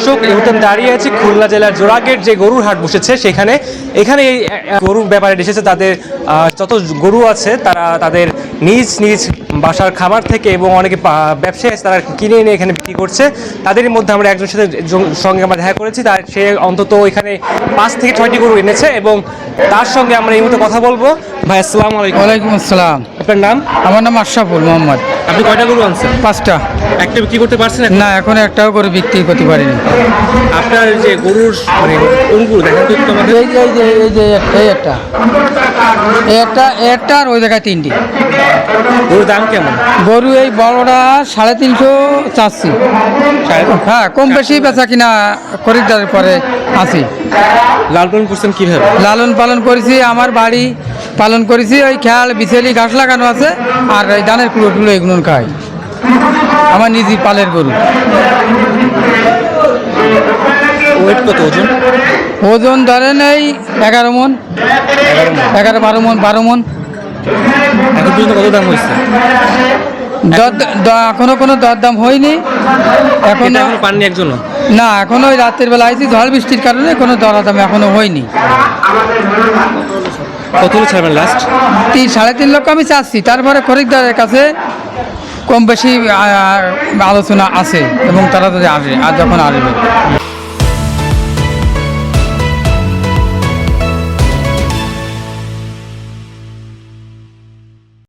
দর্শক এই মুহূর্তে দাঁড়িয়ে আছি খুলনা জেলার জোড়াগেট যে গরুর হাট বসেছে সেখানে। এখানে এই গরুর ব্যাপারে এসেছে তাদের যত গরু আছে তারা তাদের নিজ নিজ বাসার খামার থেকে এবং অনেকে ব্যবসায়ী আছে তারা কিনে এনে এখানে বিক্রি করছে। তাদের মধ্যে আমরা একজনের সাথে সঙ্গে আমরা দেখা করেছি, তার সে অন্তত এখানে 5 থেকে 6টি গরু এনেছে এবং তার সঙ্গে আমরা এই মুহূর্তে কথা বলবো। ভাই আসসালামু আলাইকুম। ওয়ালাইকুম আসসালাম। আপনার নাম? আমার নাম আশরাফুল মোহাম্মদ। আপনি কয়টা গরু আনছেন? 5টা। একটা বিক্রি করতে পারছেন? না, এখন একটাও করে বিক্রি করতে পারিনি। আপনার যে গরুর মানে কোন গরু দেখেন তো একটু আমাদের। একটা আর ওই জায়গায় 3টি। গরুর দাম কেমন? গরু এই বড়টা 350 চাচ্ছি। হ্যাঁ, কম বেশি বেচা কিনা খরিদ্দারের পরে আছি। লালন পালন করছেন কিভাবে? লালন পালন করেছি, আমার বাড়ি পালন করেছি। ওই খেয়াল বিছেলি ঘাস লাগানো আছে আর এই ধানের কুলো টুলো এগুলো খাই। আমার নিজে পালের গরু। ওয়েট কত ওজন? ওজন ধরেন এই 11 মন, 12 মন। এখন পর্যন্ত কত দাম হয়েছে? এখনো কোনো দরদাম হয়নি। এখনো পাননি একজনও? না, এখনো ওই রাতের বেলা আইছি, ঝড় বৃষ্টির কারণে কোনো দরদাম এখনো হয়নি। কত ছাড়বেন লাস্ট? 3.5 লক্ষ আমি চাচ্ছি। তারপরে খরিদ্দারের কাছে কম বেশি আলোচনা আছে এবং তারা যদি আসে আর যখন আসবে